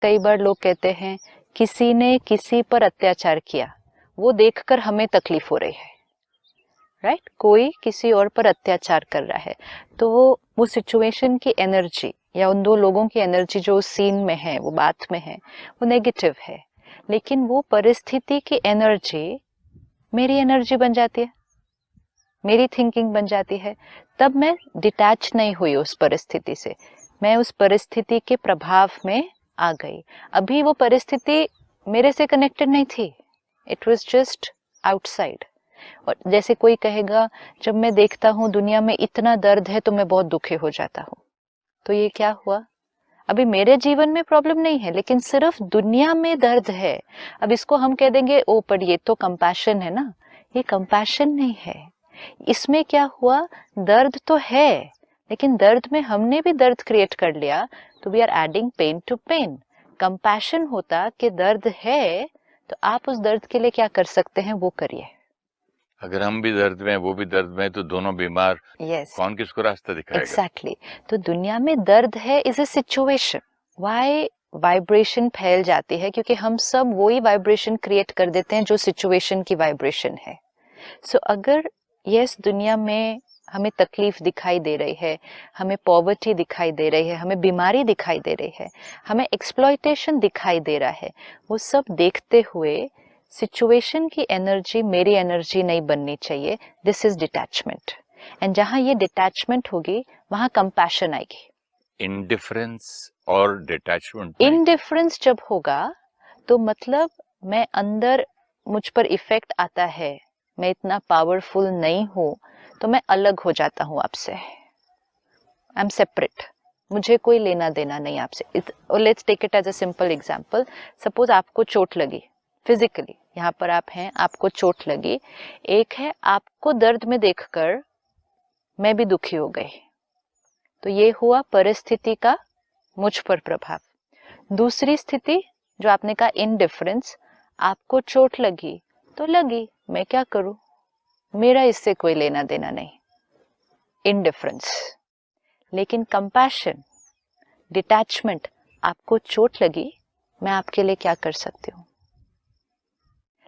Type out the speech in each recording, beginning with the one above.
कई बार लोग कहते हैं किसी ने किसी पर अत्याचार किया, वो देखकर हमें तकलीफ हो रही है, राइट? कोई किसी और पर अत्याचार कर रहा है तो वो सिचुएशन की एनर्जी या उन दो लोगों की एनर्जी जो उस सीन में है, वो बात में है, वो नेगेटिव है। लेकिन वो परिस्थिति की एनर्जी मेरी एनर्जी बन जाती है, मेरी थिंकिंग बन जाती है। तब मैं डिटैच नहीं हुई उस परिस्थिति से, मैं उस परिस्थिति के प्रभाव में आ गई। अभी वो परिस्थिति मेरे से कनेक्टेड नहीं थी, इट वाज जस्ट आउटसाइड। और जैसे कोई कहेगा जब मैं देखता हूँ दुनिया में इतना दर्द है तो मैं बहुत दुखी हो जाता हूँ, तो ये क्या हुआ? अभी मेरे जीवन में प्रॉब्लम नहीं है, लेकिन सिर्फ दुनिया में दर्द है। अब इसको हम कह देंगे ओ पर ये तो कंपैशन है ना, ये कंपैशन नहीं है। इसमें क्या हुआ, दर्द तो है लेकिन दर्द में हमने भी दर्द क्रिएट कर लिया, तो we are adding pain to pain. Compassion होता कि दर्द है तो आप उस दर्द के लिए क्या कर सकते हैं वो करिए। अगर हम भी दर्द में वो भी दर्द में तो दोनों बीमार, कौन किसको रास्ता दिखाएगा? एग्जैक्टली। तो दुनिया में दर्द है is a situation. Why vibration फैल जाती है? क्योंकि हम सब वही वाइब्रेशन क्रिएट कर देते हैं जो सिचुएशन की वाइब्रेशन है। सो अगर यस दुनिया में हमें तकलीफ दिखाई दे रही है, हमें पॉवर्टी दिखाई दे रही है, हमें बीमारी दिखाई दे रही है, हमें एक्सप्लॉयटेशन दिखाई दे रहा है, वो सब देखते हुए सिचुएशन की एनर्जी मेरी एनर्जी नहीं बननी चाहिए। This is detachment. एंड जहां ये डिटैचमेंट होगी वहां कंपैशन आएगी। इंडिफरेंस और डिटैचमेंट, इंडिफरेंस जब होगा तो मतलब मैं अंदर, मुझ पर इफेक्ट आता है, मैं इतना पावरफुल नहीं हूं, तो मैं अलग हो जाता हूं आपसे। आई एम सेपरेट, मुझे कोई लेना देना नहीं आपसे। Let's take it as a simple example. Suppose आपको चोट लगी फिजिकली, यहाँ पर आप हैं, आपको चोट लगी। एक है आपको दर्द में देखकर मैं भी दुखी हो गई, तो ये हुआ परिस्थिति का मुझ पर प्रभाव। दूसरी स्थिति जो आपने कहा इनडिफरेंस, आपको चोट लगी तो लगी, मैं क्या करूं, मेरा इससे कोई लेना देना नहीं, इनडिफरेंस। लेकिन कंपैशन, डिटैचमेंट, आपको चोट लगी, मैं आपके लिए क्या कर सकती हूँ।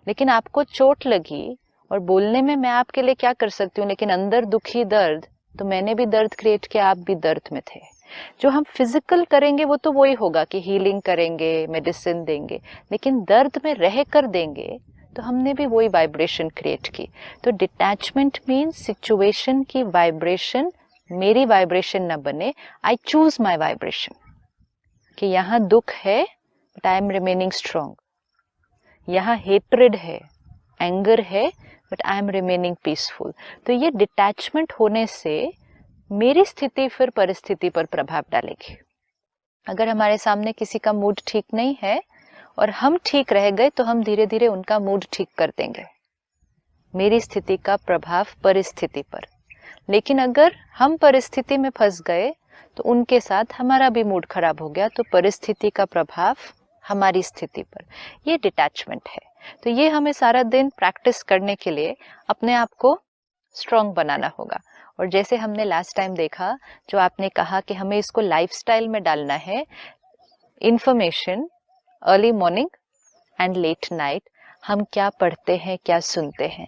लेकिन आपको चोट लगी और बोलने में मैं आपके लिए क्या कर सकती हूँ, लेकिन अंदर दुखी दर्द, तो मैंने भी दर्द क्रिएट किया, आप भी दर्द में थे। जो हम फिजिकल करेंगे वो तो वही होगा कि हीलिंग करेंगे, मेडिसिन देंगे, लेकिन दर्द में रह कर देंगे तो हमने भी वही वाइब्रेशन क्रिएट की। तो डिटैचमेंट मीन्स सिचुएशन की वाइब्रेशन मेरी वाइब्रेशन न बने। आई चूज माई वाइब्रेशन कि यहाँ दुख है but I am remaining strong, यहाँ हेट्रेड है, एंगर है, but I am remaining peaceful. तो ये डिटैचमेंट होने से मेरी स्थिति फिर परिस्थिति पर प्रभाव डालेगी। अगर हमारे सामने किसी का मूड ठीक नहीं है और हम ठीक रह गए तो हम धीरे धीरे उनका मूड ठीक कर देंगे, मेरी स्थिति का प्रभाव परिस्थिति पर। लेकिन अगर हम परिस्थिति में फंस गए तो उनके साथ हमारा भी मूड खराब हो गया, तो परिस्थिति का प्रभाव हमारी स्थिति पर। ये डिटैचमेंट है। तो ये हमें सारा दिन प्रैक्टिस करने के लिए अपने आप को स्ट्रॉन्ग बनाना होगा। और जैसे हमने लास्ट टाइम देखा, जो आपने कहा कि हमें इसको लाइफस्टाइल में डालना है, information early morning and let night, हम क्या पढ़ते हैं, क्या सुनते हैं।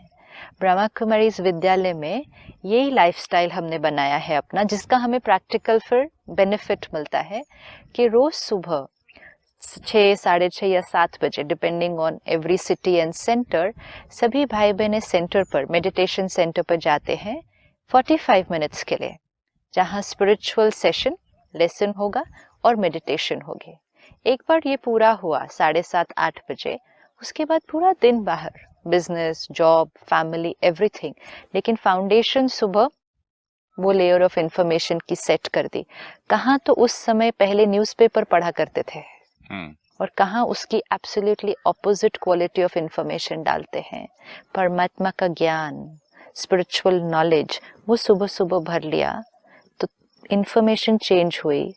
ब्रह्मा कुमारीज विद्यालय में यही लाइफस्टाइल हमने बनाया है अपना, जिसका हमें प्रैक्टिकल फिर बेनिफिट मिलता है कि रोज सुबह 6, 6:30 या 7 बजे, depending on every city and centre, सभी भाई बहनें सेंटर पर, मेडिटेशन सेंटर पर जाते हैं 45 मिनट्स के लिए, जहाँ स्पिरिचुअल सेशन, लेसन होगा और मेडिटेशन होगी। एक बार ये पूरा हुआ 7:30, 8 बजे, उसके बाद पूरा दिन बाहर, बिजनेस, जॉब, फैमिली, एवरीथिंग। लेकिन फाउंडेशन सुबह वो लेयर ऑफ इंफॉर्मेशन की सेट कर दी। कहाँ तो उस समय पहले न्यूज़पेपर पढ़ा करते थे और कहाँ उसकी absolutely opposite quality of information डालते हैं। परमात्मा का ज्ञान, स्पिरिचुअल नॉलेज, वो सुबह सुबह भर लिया तो इंफॉर्मेशन चेंज हुई,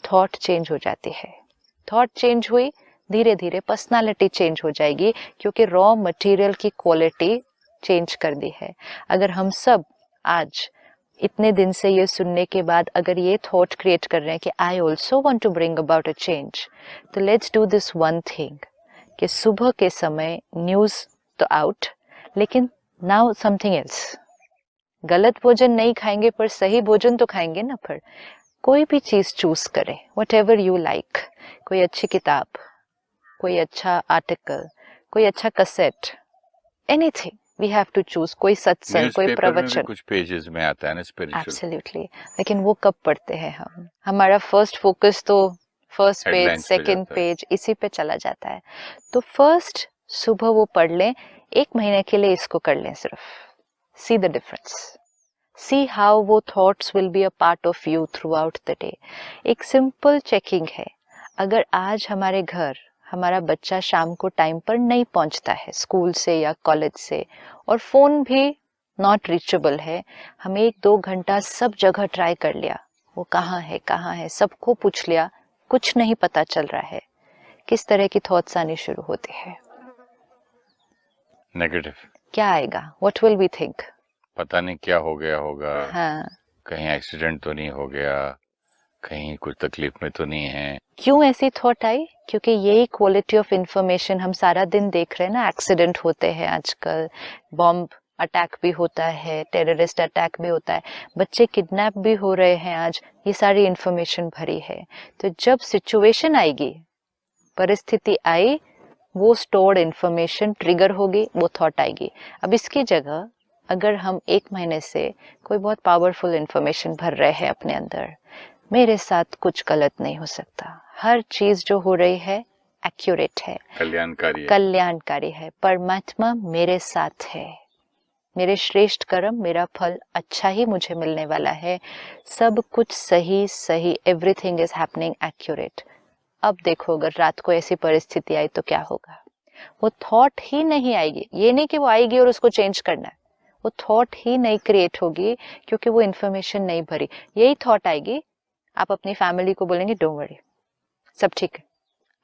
थॉट चेंज हो जाती है। थॉट चेंज हुई, धीरे धीरे पर्सनालिटी चेंज हो जाएगी, क्योंकि रॉ मटेरियल की क्वालिटी चेंज कर दी है। अगर हम सब आज इतने दिन से ये सुनने के बाद अगर ये थॉट क्रिएट कर रहे हैं कि I also want to bring about a change, तो let's do this one thing कि सुबह के समय न्यूज़ तो आउट, लेकिन नाउ समथिंग एल्स। गलत भोजन नहीं खाएंगे पर सही भोजन तो खाएंगे ना। फिर कोई भी चीज़ चूज करें, वट एवर यू लाइक। कोई अच्छी किताब, कोई अच्छा आर्टिकल, कोई अच्छा cassette, anything we have to choose. कोई सत्संग, कोई प्रवचन, कुछ पेजेस में आता है ना स्पिरिचुअल। एब्सोल्युटली। लेकिन वो कब पढ़ते हैं हम? हमारा फर्स्ट फोकस तो फर्स्ट पेज, सेकंड पेज, इसी पे चला जाता है। तो फर्स्ट सुबह वो पढ़ लें, 1 महीने के लिए इसको कर लें सिर्फ। See the difference, see how वो thoughts will be a part of you throughout the day. एक सिंपल चेकिंग है, अगर आज हमारे घर हमारा बच्चा शाम को टाइम पर नहीं पहुंचता है स्कूल से या कॉलेज से, और फोन भी नॉट रीचेबल है, हम 1-2 घंटा सब जगह ट्राई कर लिया, वो कहाँ है, सबको पूछ लिया, कुछ नहीं पता चल रहा है, किस तरह की थॉट्स आनी शुरू होती है? नेगेटिव। क्या आएगा? What will we think? पता नहीं क्या हो गया होगा। हाँ, कहीं एक्सीडेंट तो नहीं हो गया, कहीं कुछ तकलीफ में तो नहीं है। क्यों ऐसी थॉट आई? क्योंकि यही क्वालिटी ऑफ इंफॉर्मेशन हम सारा दिन देख रहे हैं ना। एक्सीडेंट होते हैं आजकल, बॉम्ब अटैक भी होता है, टेररिस्ट अटैक भी होता है, बच्चे किडनैप भी हो रहे हैं आज, ये सारी इंफॉर्मेशन भरी है। तो जब सिचुएशन आएगी, परिस्थिति आई, वो स्टोर्ड इंफॉर्मेशन ट्रिगर होगी, वो थॉट आएगी। अब इसकी जगह अगर हम 1 महीने से कोई बहुत पावरफुल इंफॉर्मेशन भर रहे हैं अपने अंदर, मेरे साथ कुछ गलत नहीं हो सकता, हर चीज जो हो रही है एक्यूरेट है, कल्याणकारी है, परमात्मा मेरे साथ है, मेरे श्रेष्ठ कर्म, मेरा फल अच्छा ही मुझे मिलने वाला है, सब कुछ सही, एवरीथिंग इज हैपनिंग एक्यूरेट। अब देखो अगर रात को ऐसी परिस्थिति आई तो क्या होगा? वो थॉट ही नहीं आएगी। ये नहीं कि वो आएगी और उसको चेंज करना है, वो थॉट ही नहीं क्रिएट होगी, क्योंकि वो इंफॉर्मेशन नहीं भरी। यही थॉट आएगी, आप अपनी फैमिली को बोलेंगे डोंट वरी, सब ठीक है,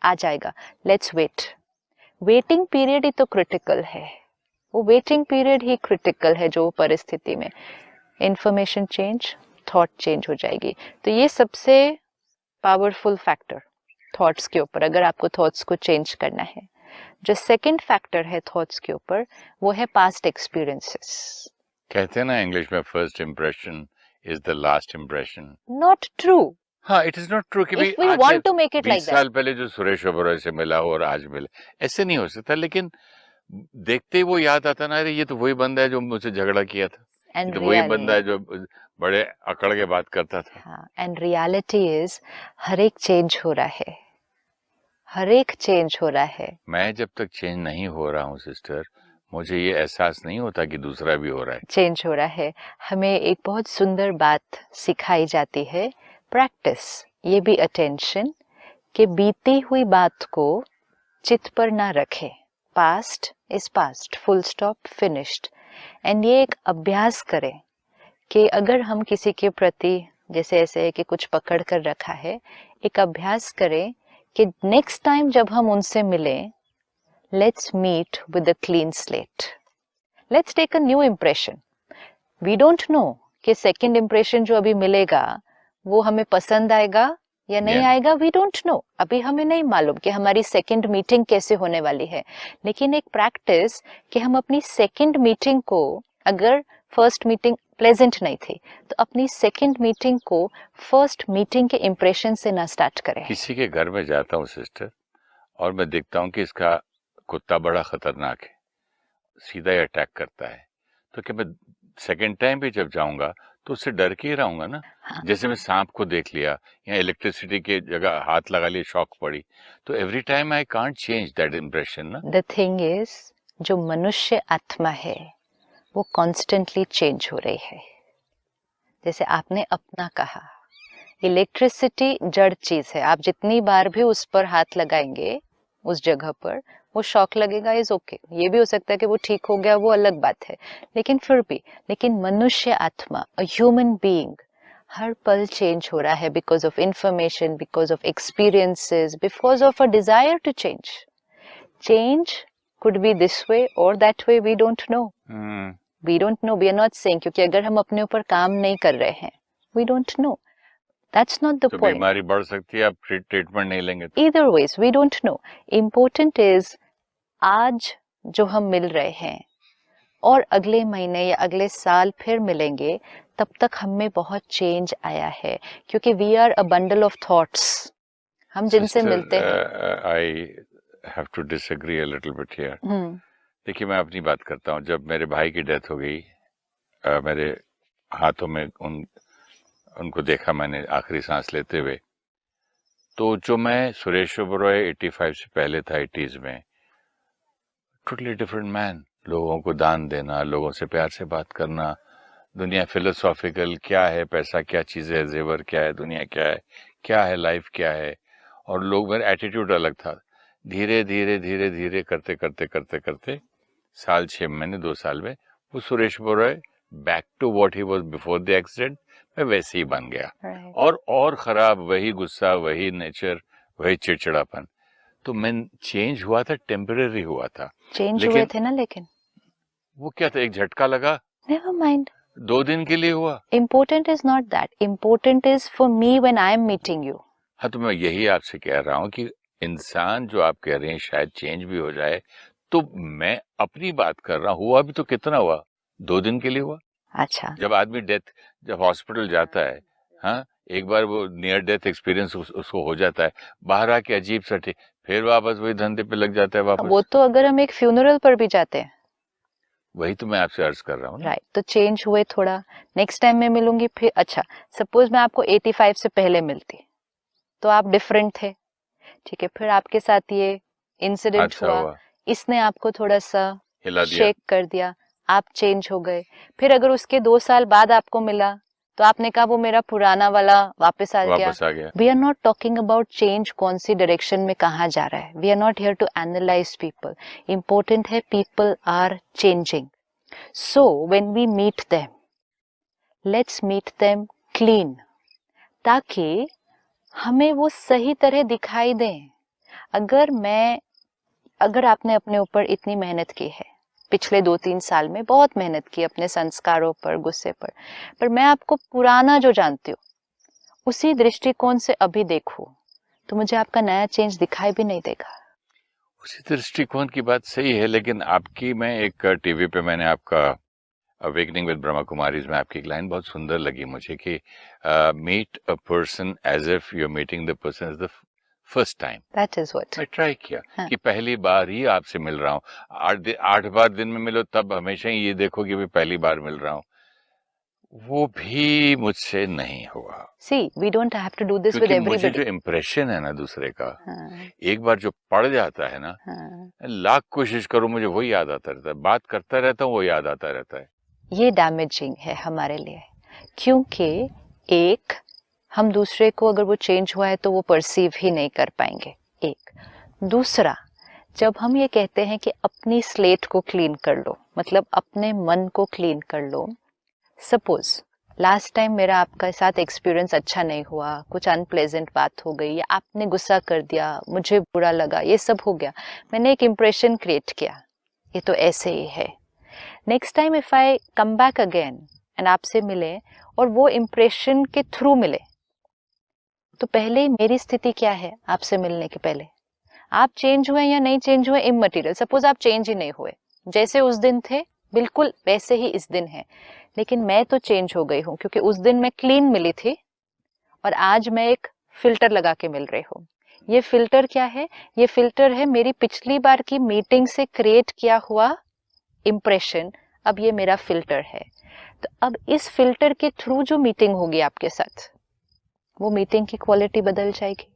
आ जाएगा, लेट्स वेट। वेटिंग पीरियड ही तो क्रिटिकल है, वो वेटिंग पीरियड ही क्रिटिकल है जो परिस्थिति में इंफॉर्मेशन चेंज, थॉट चेंज हो जाएगी। तो ये सबसे पावरफुल फैक्टर थॉट्स के ऊपर, अगर आपको थॉट्स को चेंज करना है। जो सेकंड फैक्टर है थॉट्स के ऊपर, वो है पास्ट एक्सपीरियंसेस। कहते हैं ना इंग्लिश में first impression is the last impression. Not true. हाँ, इट इज नॉट ट्रू कि If we want to make it like 20 साल पहले जो सुरेश ओबेरॉय से मिला और आज मिले, ऐसे नहीं हो सकता। लेकिन देखते ही वो याद आता ना, अरे ये तो वही बंदा है जो मुझसे झगड़ा किया था, ये तो वही बंदा है जो बड़े अकड़ के बात करता था। एंड रियलिटी इज हर एक चेंज हो रहा है, हर एक चेंज हो रहा है। मैं जब तक चेंज नहीं हो रहा हूँ सिस्टर, मुझे ये एहसास नहीं होता कि दूसरा भी हो रहा है, चेंज हो रहा है। हमें एक बहुत सुंदर बात सिखाई जाती है, प्रैक्टिस, ये भी अटेंशन, कि बीती हुई बात को चित्त पर ना रखें। Past is past, full stop, finished. And ये एक अभ्यास करें कि अगर हम किसी के प्रति, जैसे ऐसे है कि कुछ पकड़ कर रखा है, एक अभ्यास करें कि नेक्स्ट टाइम जब हम उनसे मिलें, let's meet with a clean slate, let's take a new impression. We don't know कि सेकंड इम्प्रेशन जो अभी मिलेगा वो हमें पसंद आएगा या नहीं आएगा, वी डोंट नो। अभी हमें नहीं मालूम कि हमारी सेकंड मीटिंग कैसे होने वाली है। लेकिन एक प्रैक्टिस कि हम अपनी सेकंड मीटिंग को, अगर फर्स्ट मीटिंग प्लेजेंट नहीं थी, तो अपनी सेकंड मीटिंग को फर्स्ट मीटिंग के इम्प्रेशन से ना स्टार्ट करें। किसी के घर में जाता हूँ सिस्टर, और मैं देखता हूँ कि इसका कुत्ता बड़ा खतरनाक है, सीधा ही अटैक करता है, तो क्या मैं सेकंड टाइम भी जब जाऊंगा तो उससे डर के ही रहूंगा ना। हाँ। जैसे मैं सांप को देख लिया या इलेक्ट्रिसिटी के जगह हाथ लगा लिया, शॉक पड़ी, तो every time I can't change that impression ना। द थिंग इज, जो मनुष्य आत्मा है वो कॉन्स्टेंटली चेंज हो रही है। जैसे आपने अपना कहा, इलेक्ट्रिसिटी जड़ चीज है, आप जितनी बार भी उस पर हाथ लगाएंगे उस जगह पर, वो शॉक लगेगा, इज ओके। ये भी हो सकता है कि वो ठीक हो गया, वो अलग बात है, लेकिन फिर भी, लेकिन मनुष्य आत्मा, अ ह्यूमन बीइंग, हर पल चेंज हो रहा है, because of information, because of experiences, because of a desire to change. Change could be this way or that way, we don't know. We don't know, we are not saying, क्योंकि अगर हम अपने ऊपर काम नहीं कर रहे हैं, we don't know, that's not the तो पॉइंट. बीमारी बढ़ सकती है, आप ट्रीटमेंट नहीं लेंगे तो। Either ways, we don't know. Important is आज जो हम मिल रहे हैं और अगले महीने या अगले साल फिर मिलेंगे, तब तक हम में बहुत चेंज आया है, क्योंकि we are a bundle of thoughts. हम जिनसे मिलते हैं. I have to disagree a little bit here. Hmm. देखिए, मैं अपनी बात करता हूँ. जब मेरे भाई की डेथ हो गई, मेरे हाथों में उनको देखा मैंने आखिरी सांस लेते हुए, तो जो मैं सुरेश ओबेरॉय 85 से पहले था 80s में, टोटली डिफरेंट मैन. लोगों को दान देना, लोगों से प्यार से बात करना, दुनिया फिलोसॉफिकल क्या है, पैसा क्या चीज़ है, जेवर क्या है, दुनिया क्या है, लाइफ क्या है, और लोग, मेरा एटीट्यूड अलग था. धीरे धीरे धीरे धीरे करते करते करते करते साल 6 महीने 2 साल में वो Suresh Oberoi back to what he was before the accident, मैं वैसे ही बन गया. Right. और खराब, वही गुस्सा, वही नेचर, वही चिड़चिड़ापन. तो मैं चेंज हुआ था, टेम्परेरी हुआ था. चेंज हुए थे ना, लेकिन वो क्या था, एक झटका लगा, never mind. 2 दिन के लिए हुआ. Important is not that. Important is for me when I am meeting you. हाँ, तो मैं यही आपसे कह रहा हूँ कि इंसान जो आप कह रहे हैं शायद चेंज भी हो जाए, तो मैं अपनी बात कर रहा हूँ. हुआ भी तो कितना हुआ, 2 दिन के लिए हुआ. अच्छा. जब आदमी जब हॉस्पिटल जाता है, हाँ, एक बार वो नियर डेथ एक्सपीरियंस उसको हो जाता है, बाहर आके अजीब सा फिर वापस वही धंधे पे लग जाता है वापस. वो तो अगर हम एक फ्यूनरल पर भी जाते हैं. वही तो मैं आपसे अर्ज कर रहा हूँ. राइट. तो चेंज हुए थोड़ा. नेक्स्ट टाइम मैं मिलूंगी फिर. अच्छा, सपोज मैं आपको 85 से पहले मिलती, तो आप डिफरेंट थे, ठीक है. फिर आपके साथ ये इंसिडेंट हुआ, इसने आपको थोड़ा सा हिला दिया, शेक कर दिया, आप चेंज हो गए. फिर अगर उसके 2 साल बाद आपको मिला, तो आपने कहा वो मेरा पुराना वाला वापस आ गया. We are not talking about change कौन सी डायरेक्शन में कहाँ जा रहा है. We are not here to analyze people. Important है people are changing. So when we meet them, let's meet them clean, ताकि हमें वो सही तरह दिखाई दें. अगर आपने अपने ऊपर इतनी मेहनत की है, पिछले 2-3 साल में बहुत मेहनत की अपने संस्कारों पर, गुस्से पर मैं आपको पुराना जो जानती हूँ उसी दृष्टिकोण से अभी देखूं, तो मुझे आपका नया चेंज दिखाई भी नहीं देगा. उसी दृष्टिकोण की बात सही है, लेकिन आपकी, मैं एक टीवी पे मैंने आपका अवेकनिंग विद ब्रह्मा कुमारीज में आपकी एक लाइन बहुत सुंदर लगी मुझे कि meet a person as if you are meeting the person is the first time. That is what मैं ट्राई किया. हाँ. कि पहली बार ही आपसे मिल रहा हूँ. 8 बार दिन में मिलो तब हमेशा ही ये देखो कि मैं पहली बार मिल रहा हूँ. वो भी मुझसे नहीं हुआ. See, we don't have to do this with everybody. मुझे जो इम्प्रेशन है ना दूसरे का, हाँ. एक बार जो पड़ जाता है ना, हाँ. लाख कोशिश करूं मुझे वही याद आता रहता है. बात करता रहता हूँ, वो याद आता रहता है. ये डैमेजिंग है हमारे लिए, क्योंकि एक, हम दूसरे को अगर वो चेंज हुआ है तो वो परसीव ही नहीं कर पाएंगे. एक. दूसरा, जब हम ये कहते हैं कि अपनी स्लेट को क्लीन कर लो, मतलब अपने मन को क्लीन कर लो. सपोज लास्ट टाइम मेरा आपका साथ एक्सपीरियंस अच्छा नहीं हुआ, कुछ अनप्लेजेंट बात हो गई, या आपने गुस्सा कर दिया, मुझे बुरा लगा, ये सब हो गया, मैंने एक इम्प्रेशन क्रिएट किया, ये तो ऐसे ही है. Next time if I come back again and आपसे मिले और वो इम्प्रेशन के थ्रू मिले, तो पहले ही मेरी स्थिति क्या है आपसे मिलने के पहले? आप चेंज हुए या नहीं चेंज हुए इममटीरियल. सपोज आप चेंज ही नहीं हुए, जैसे उस दिन थे बिल्कुल वैसे ही इस दिन है, लेकिन मैं तो चेंज हो गई हूँ, क्योंकि उस दिन मैं क्लीन मिली थी और आज मैं एक फिल्टर लगा के मिल रही हूँ. ये फिल्टर क्या है? ये फिल्टर है मेरी पिछली बार की मीटिंग से क्रिएट किया हुआ इम्प्रेशन. अब ये मेरा फिल्टर है. तो अब इस फिल्टर के थ्रू जो मीटिंग होगी आपके साथ, वो मीटिंग की क्वालिटी बदल जाएगी.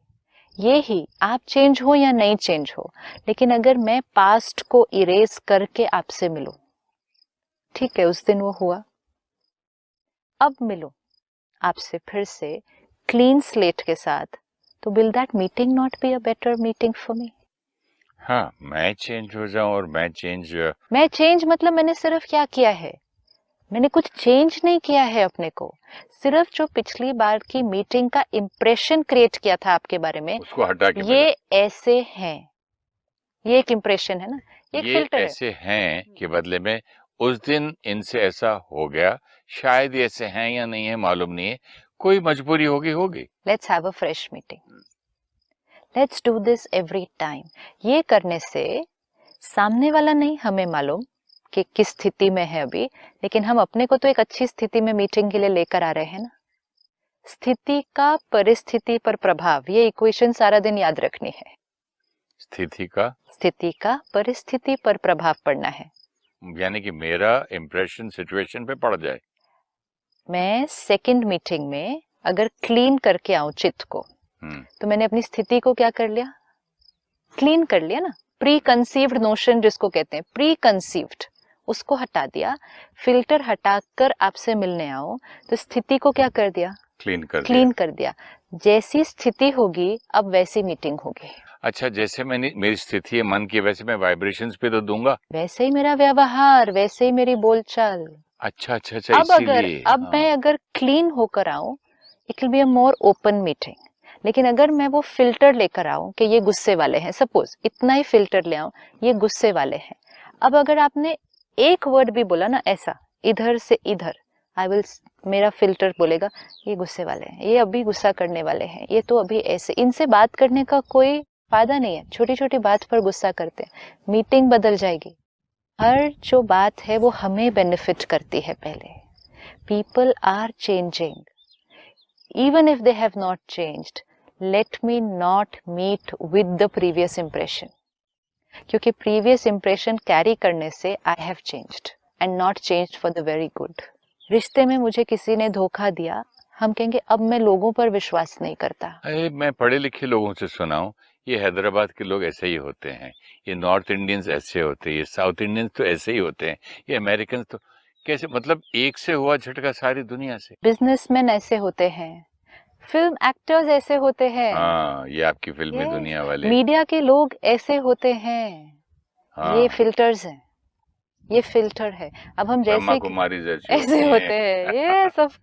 ये ही आप चेंज हो या नहीं चेंज हो, लेकिन अगर मैं पास्ट को इरेज करके आपसे मिलूं, ठीक है उस दिन वो हुआ, अब मिलूं आपसे फिर से क्लीन स्लेट के साथ, तो will that meeting not be a better meeting for me? हाँ, मैं चेंज हो जाऊं और मैं चेंज मतलब मैंने सिर्फ क्या किया है? मैंने कुछ चेंज नहीं किया है अपने को, सिर्फ जो पिछली बार की मीटिंग का इम्प्रेशन क्रिएट किया था आपके बारे में, उसको हटा के ये ऐसे हैं, ये एक इम्प्रेशन है ना, ये एक ये फिल्टर ऐसे हैं कि बदले में उस दिन इनसे ऐसा हो गया, शायद ये ऐसे हैं या नहीं है मालूम नहीं है, कोई मजबूरी होगी। Let's have a fresh meeting, let's do this every time. ये करने से सामने वाला नहीं हमें मालूम कि किस स्थिति में है अभी, लेकिन हम अपने को तो एक अच्छी स्थिति में मीटिंग के लिए लेकर आ रहे हैं ना। स्थिति का परिस्थिति पर प्रभाव, ये इक्वेशन सारा दिन याद रखनी है। स्थिति का परिस्थिति पर प्रभाव पड़ना है, यानी कि मेरा इम्प्रेशन सिचुएशन पे पड़ जाए। मैं सेकंड मीटिंग में अगर क्लीन करके आऊं चित्त को, तो मैंने अपनी स्थिति को क्या कर लिया, क्लीन कर लिया ना। प्री कंसीव्ड नोशन जिसको कहते हैं, प्री कंसीव्ड, उसको हटा दिया। फिल्टर हटाकर आपसे मिलने आओ तो स्थिति को क्या कर दिया, क्लीन कर दिया। जैसी स्थिति होगी अब वैसी मीटिंग होगी। अच्छा, जैसे मेरी स्थिति है मन की, वैसे मैं वाइब्रेशंस पे तो दूंगा, वैसे ही मेरा व्यवहार, वैसे ही मेरी बोलचाल। अच्छा, अब मैं अगर क्लीन होकर आऊं, it will be a more open meeting. लेकिन अगर मैं वो फिल्टर लेकर आऊं कि ये गुस्से वाले हैं, सपोज इतना ही फिल्टर ले आऊं, ये गुस्से वाले हैं। अब अगर आपने एक वर्ड भी बोला ना ऐसा इधर से इधर, मेरा फिल्टर बोलेगा ये गुस्से वाले हैं, ये अभी गुस्सा करने वाले हैं, ये तो अभी ऐसे, इनसे बात करने का कोई फायदा नहीं है। छोटी छोटी बात पर गुस्सा करते हैं, मीटिंग बदल जाएगी। हर जो बात है वो हमें बेनिफिट करती है। पहले people are changing, even if they have not changed, let me not meet with the previous impression, क्योंकि previous impression carry करने से I have changed and not changed for the very good। रिश्ते में मुझे किसी ने धोखा दिया, हम कहेंगे अब मैं लोगों पर विश्वास नहीं करता। अरे मैं पढ़े लिखे लोगों से सुना हूँ, ये हैदराबाद के लोग ऐसे ही होते हैं, ये नॉर्थ इंडियंस ऐसे होते हैं, ये साउथ इंडियंस तो ऐसे ही होते हैं, ये अमेरिकन तो कैसे, मतलब एक से हुआ झटका सारी दुनिया से। बिजनेसमैन ऐसे होते हैं, फिल्म एक्टर्स ऐसे होते हैं, हाँ, ये आपकी फिल्मी दुनिया वाले, मीडिया के लोग ऐसे होते हैं। ये फिल्टर्स हैं, ये फिल्टर है। अब हम जैसे कुमारी ऐसे होते हैं, यस ऑफ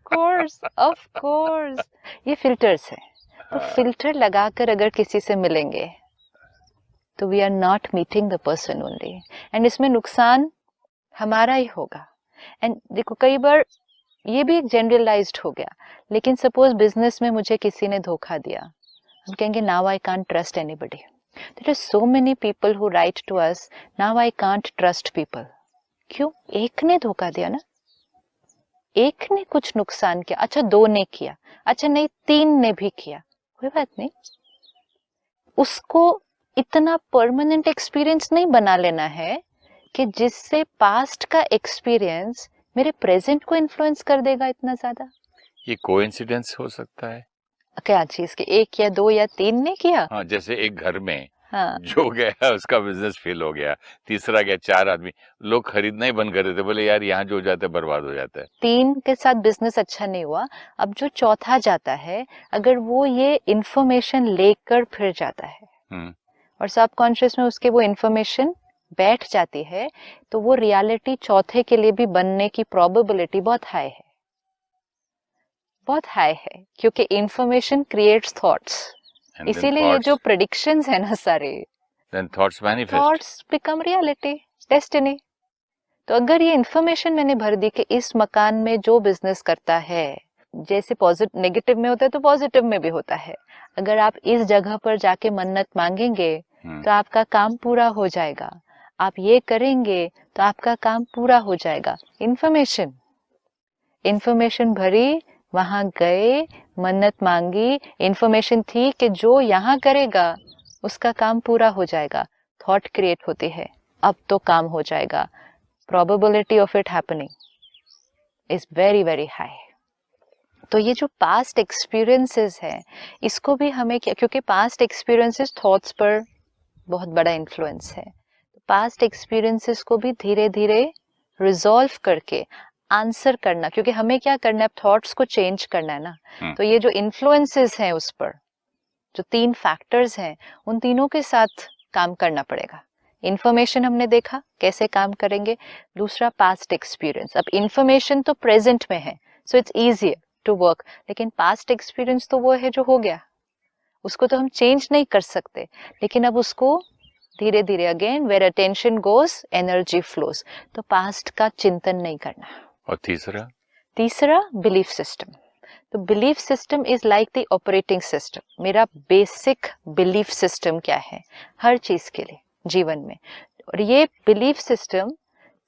कोर्स, ये फिल्टर्स है। तो फिल्टर लगाकर अगर किसी से मिलेंगे तो we are not meeting the person only, and इसमें नुकसान हमारा ही होगा। एंड देखो कई बार ये भी एक जनरलाइज्ड हो गया, लेकिन सपोज बिजनेस में मुझे किसी ने धोखा दिया, हम कहेंगे now I can't trust anybody. There are so many people who write to us, now I can't trust people. क्यों? एक ने धोखा दिया ना, एक ने कुछ नुकसान किया, अच्छा दो ने किया, अच्छा नहीं तीन ने भी किया, कोई बात नहीं। उसको इतना परमानेंट एक्सपीरियंस नहीं बना लेना है कि जिससे पास्ट का एक्सपीरियंस मेरे प्रेजेंट को इन्फ्लुएंस कर देगा इतना ज्यादा। ये कोइंसिडेंस हो सकता है क्या चीज के, एक या दो या तीन ने किया? हाँ, जैसे एक घर में जो गया उसका बिजनेस फेल हो गया, तीसरा गया, चार आदमी, लोग खरीदना ही बंद कर देते, बोले यार यहाँ जो जाता है बर्बाद हो जाता है। तीन के साथ बिजनेस अच्छा नहीं हुआ, अब जो चौथा जाता है अगर वो ये इंफॉर्मेशन लेकर फिर जाता है और सबकॉन्शियस में उसके वो इंफॉर्मेशन बैठ जाती है, तो वो रियलिटी चौथे के लिए भी बनने की प्रोबेबिलिटी बहुत हाई है, बहुत हाई है, क्योंकि इंफॉर्मेशन क्रिएट्स थॉट्स। इसीलिए ये जो प्रेडिक्शंस है ना सारे, then thoughts manifest, thoughts become reality, destiny. तो अगर ये इंफॉर्मेशन मैंने भर दी कि इस मकान में जो बिजनेस करता है, जैसे पॉजिटिव नेगेटिव में होता है तो पॉजिटिव में भी होता है, अगर आप इस जगह पर जाके मन्नत मांगेंगे तो आपका काम पूरा हो जाएगा, आप ये करेंगे तो आपका काम पूरा हो जाएगा। इंफॉर्मेशन भरी, वहां गए, मन्नत मांगी, इंफॉर्मेशन थी कि जो यहाँ करेगा उसका काम पूरा हो जाएगा, थॉट क्रिएट होती है, अब तो काम हो जाएगा, probability of it happening is very very high. तो ये जो पास्ट एक्सपीरियंसेस है, इसको भी हमें, क्योंकि पास्ट एक्सपीरियंसेस थॉट्स पर बहुत बड़ा इन्फ्लुएंस है, तो पास्ट एक्सपीरियंसेस को भी धीरे धीरे रिजॉल्व करके आंसर करना, क्योंकि हमें क्या करना है, थॉट्स को चेंज करना है ना। तो ये जो इन्फ्लुएंसेस हैं उस पर, जो तीन फैक्टर्स हैं, उन तीनों के साथ काम करना पड़ेगा। इंफॉर्मेशन हमने देखा कैसे काम करेंगे, दूसरा पास्ट एक्सपीरियंस। अब इंफॉर्मेशन तो प्रेजेंट में है, so it's easier to work, लेकिन पास्ट एक्सपीरियंस तो वो है जो हो गया, उसको तो हम चेंज नहीं कर सकते, लेकिन अब उसको धीरे धीरे again where attention goes energy flows. तो पास्ट का चिंतन नहीं करना। और तीसरा बिलीफ सिस्टम। तो belief system is like the operating system. मेरा बेसिक बिलीफ सिस्टम क्या है हर चीज के लिए जीवन में, और ये बिलीफ सिस्टम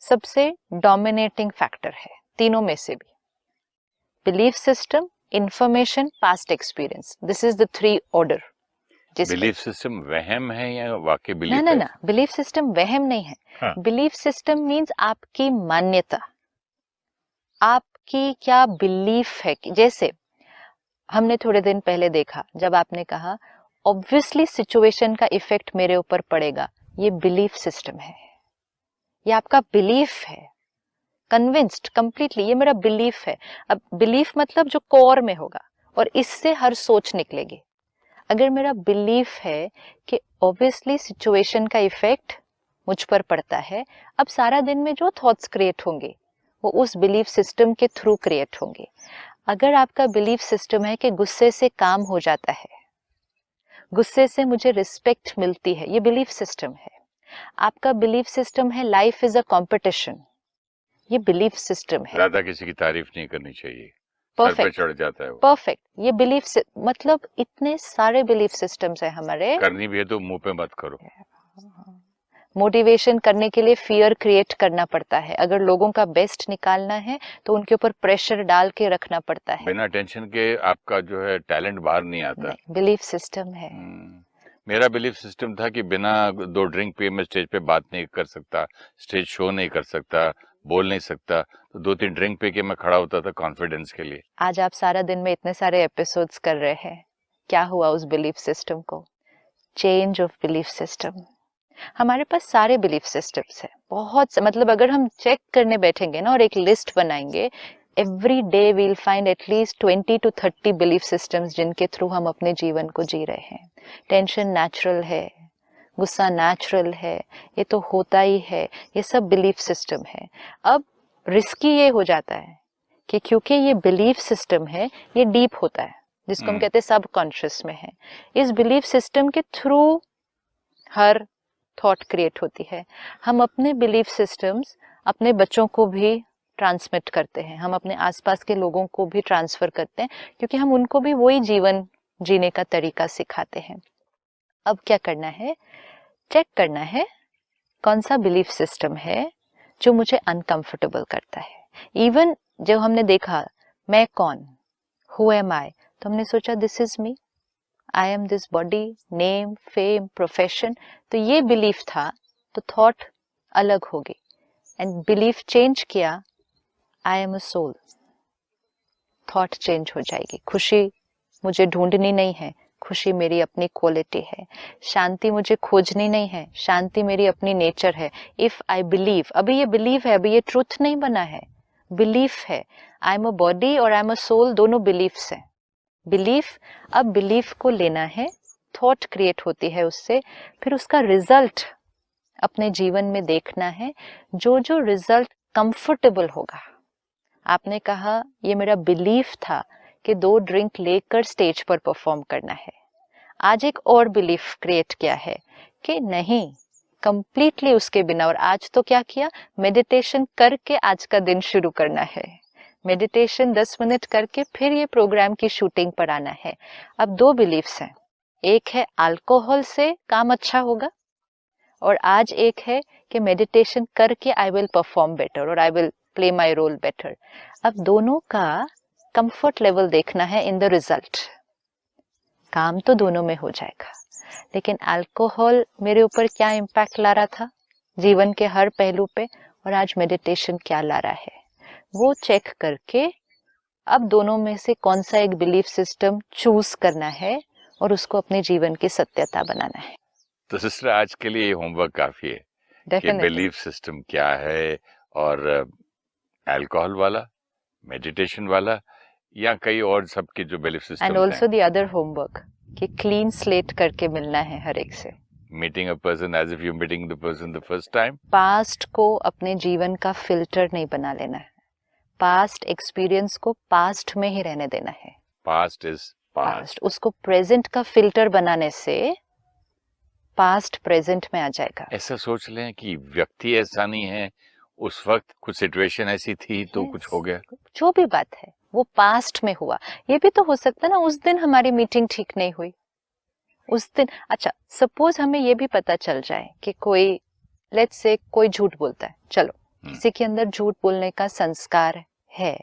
सबसे डोमिनेटिंग फैक्टर है तीनों में से भी। Belief system, information, past experience, this is the 3 order. Belief system वहम है या वाकई बिलीफ ना ना है? ना, बिलीफ सिस्टम वहम नहीं है। हाँ। बिलीफ सिस्टम मीन्स आपकी मान्यता, आपकी क्या बिलीफ है। कि जैसे हमने थोड़े दिन पहले देखा जब आपने कहा ऑब्वियसली सिचुएशन का इफेक्ट मेरे ऊपर पड़ेगा, ये बिलीफ सिस्टम है, ये आपका बिलीफ है। कन्विंस्ड कंप्लीटली, ये मेरा बिलीफ है। अब बिलीफ मतलब जो कोर में होगा और इससे हर सोच निकलेगी। अगर मेरा बिलीफ है कि ऑब्वियसली सिचुएशन का इफेक्ट मुझ पर पड़ता है, अब सारा दिन में जो थॉट्स क्रिएट होंगे वो उस बिलीफ सिस्टम के थ्रू क्रिएट होंगे। अगर आपका बिलीफ सिस्टम है कि गुस्से से काम हो जाता है, गुस्से से मुझे रिस्पेक्ट मिलती है, ये बिलीफ सिस्टम है। आपका बिलीफ सिस्टम है लाइफ इज अ कंपटीशन, ये बिलीफ सिस्टम है। ज्यादा किसी की तारीफ नहीं करनी चाहिए, सर पे परफेक्ट चढ़ जाता है वो। परफेक्ट, ये बिलीफ मतलब इतने सारे बिलीफ सिस्टम्स है हमारे। करनी भी है तो मुंह पे मत करो। मोटिवेशन करने के लिए फियर क्रिएट करना पड़ता है। अगर लोगों का बेस्ट निकालना है तो उनके ऊपर प्रेशर डाल के रखना पड़ता है। बिना टेंशन के आपका जो है टैलेंट बाहर नहीं आता। बिलीफ सिस्टम है। मेरा बिलीफ सिस्टम था कि बिना 2 ड्रिंक पिए मैं स्टेज पे बात नहीं कर सकता, स्टेज शो नहीं कर सकता, बोल नहीं सकता। तो 2-3 ड्रिंक पी के मैं खड़ा होता था कॉन्फिडेंस के लिए। आज आप सारा दिन में इतने सारे एपिसोड्स कर रहे हैं, क्या हुआ उस बिलीफ सिस्टम को? Change of belief system. हमारे पास सारे बिलीफ सिस्टम्स है, बहुत मतलब अगर हम चेक करने बैठेंगे ना और एक लिस्ट बनाएंगे, every day we'll find at least 20 to 30 belief systems जिनके थ्रू हम अपने जीवन को जी रहे हैं। टेंशन नेचुरल है, गुस्सा नेचुरल है, ये तो होता ही है, ये सब बिलीफ सिस्टम है। अब रिस्की ये हो जाता है कि क्योंकि ये बिलीफ सिस्टम है, ये डीप होता है, जिसको हम कहते हैं सबकॉन्शियस में है। इस बिलीफ सिस्टम के थ्रू हर थॉट क्रिएट होती है। हम अपने बिलीफ सिस्टम्स अपने बच्चों को भी ट्रांसमिट करते हैं, हम अपने आसपास के लोगों को भी ट्रांसफर करते हैं, क्योंकि हम उनको भी वही जीवन जीने का तरीका सिखाते हैं। अब क्या करना है? चेक करना है कौन सा बिलीफ सिस्टम है जो मुझे अनकंफर्टेबल करता है। इवन जब हमने देखा मैं कौन, हु एम आई, तो हमने सोचा this is me, I am this body, name, fame, profession. तो ये बिलीफ था, तो थॉट अलग होगी। एंड बिलीफ चेंज किया, I am a soul, thought change हो जाएगी। खुशी मुझे ढूंढनी नहीं है, खुशी मेरी अपनी क्वालिटी है। शांति मुझे खोजनी नहीं है, शांति मेरी अपनी नेचर है। इफ आई बिलीव, अभी ये बिलीव है, अभी ये ट्रूथ नहीं बना है, बिलीफ है। आई एम अ बॉडी और आई एम अ सोल, दोनों बिलीफ्स हैं। बिलीफ, अब बिलीफ को लेना है, थॉट क्रिएट होती है उससे, फिर उसका रिजल्ट अपने जीवन में देखना है। जो जो रिजल्ट कंफर्टेबल होगा। आपने कहा ये मेरा बिलीफ था कि 2 ड्रिंक लेकर स्टेज पर परफॉर्म करना है। आज एक और बिलीफ क्रिएट किया है कि नहीं, कंप्लीटली उसके बिना। और आज तो क्या किया? मेडिटेशन करके आज का दिन शुरू करना है। मेडिटेशन 10 मिनट करके फिर ये प्रोग्राम की शूटिंग पर आना है। अब 2 बिलीफ्स हैं, एक है अल्कोहल से काम अच्छा होगा, और आज एक है कि मेडिटेशन करके आई विल परफॉर्म बेटर और I will play my role better. अब दोनों का कंफर्ट लेवल देखना है इन द रिजल्ट। काम तो दोनों में हो जाएगा, लेकिन अल्कोहल मेरे ऊपर क्या इम्पैक्ट ला रहा था जीवन के हर पहलू पे, और आज मेडिटेशन क्या ला रहा है, वो चेक करके अब दोनों में से कौन सा एक बिलीफ सिस्टम चूज करना है और उसको अपने जीवन की सत्यता बनाना है। तो सिस्टर आज के लिए होमवर्क काफी है कि बिलीफ सिस्टम क्या है, और अल्कोहल वाला, मेडिटेशन वाला, या कई और सबके जो बिलीफ सिस्टम हैं। And also the other homework कि क्लीन स्लेट करके मिलना है हर एक से। Meeting a person as if you meeting the person the first time. Past को अपने जीवन का फिल्टर नहीं बना लेना है। पास्ट एक्सपीरियंस को पास्ट में ही रहने देना है। Past is past. उसको प्रेजेंट का फिल्टर बनाने से पास्ट प्रेजेंट में आ जाएगा। ऐसा सोच लें कि व्यक्ति ऐसा नहीं है, उस वक्त कुछ सिचुएशन ऐसी थी तो Yes. कुछ हो गया। जो भी बात है वो पास्ट में हुआ। ये भी तो हो सकता है ना, उस दिन हमारी मीटिंग ठीक नहीं हुई, उस दिन, अच्छा सपोज हमें ये भी पता चल जाए कि कोई, लेट्स से कोई झूठ बोलता है, चलो किसी के अंदर झूठ बोलने का संस्कार है,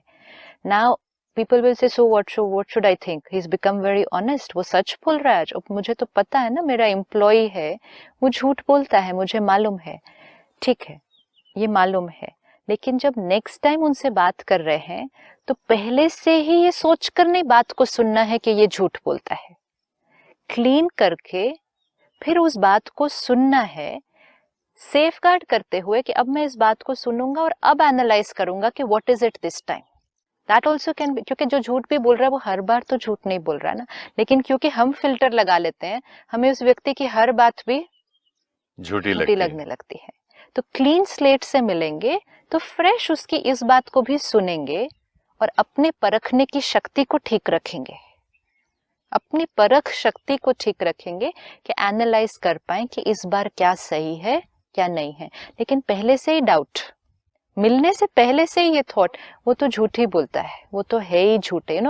now people will say so what should I think, he is become very honest, वो सच बोल रहा है आज, मुझे तो पता है ना, मेरा एम्प्लॉय है वो झूठ बोलता है, मुझे मालूम है, ठीक है ये मालूम है, लेकिन जब नेक्स्ट टाइम उनसे बात कर रहे हैं तो पहले से ही ये सोच कर नहीं बात को सुनना है कि ये झूठ बोलता है, क्लीन करके फिर उस बात को सुनना है, सेफगार्ड करते हुए कि अब मैं इस बात को सुनूंगा और अब एनालाइज करूंगा कि what is it this time. That also can be, क्योंकि जो झूठ भी बोल रहा है वो हर बार तो झूठ नहीं बोल रहा है ना, लेकिन क्योंकि हम फिल्टर लगा लेते हैं, हमें उस व्यक्ति की हर बात भी झूठी लगने लगती है। तो क्लीन स्लेट से मिलेंगे तो फ्रेश उसकी इस बात को भी सुनेंगे और अपने परखने की शक्ति को ठीक रखेंगे, अपनी परख शक्ति को ठीक रखेंगे कि एनालाइज कर पाए कि इस बार क्या सही है क्या नहीं है। लेकिन पहले से ही डाउट, मिलने से पहले से ही ये थॉट, वो तो झूठ ही बोलता है, वो तो है ही झूठे,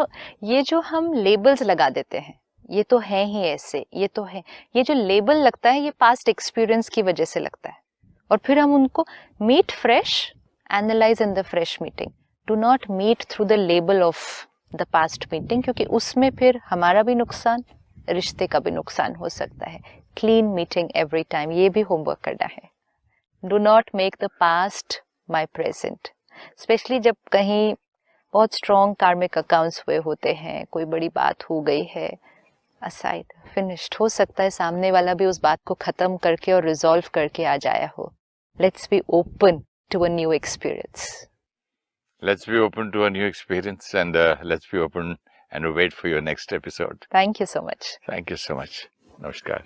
ये जो हम लेबल्स लगा देते हैं, ये तो है ही ऐसे, ये तो है, ये जो लेबल लगता है ये पास्ट एक्सपीरियंस की वजह से लगता है, और फिर हम उनको meet fresh, analyse in the fresh meeting, do not meet through the label of the past meeting, क्योंकि उसमें फिर हमारा भी नुकसान, रिश्ते का भी नुकसान हो सकता है। क्लीन मीटिंग एवरी टाइम, ये भी होमवर्क करना है। Do not make the past my present, specially जब कहीं बहुत स्ट्रॉन्ग कार्मिक अकाउंट्स हुए होते हैं, कोई बड़ी बात हो गई है, असाइड, फिनिश्ड, हो सकता है सामने वाला भी उस बात को खत्म करके और रिजॉल्व करके आ जाया हो। Let's be open to a new experience. Let's be open to a new experience, and let's be open and wait for your next episode. Thank you so much. Thank you so much. Namaskar.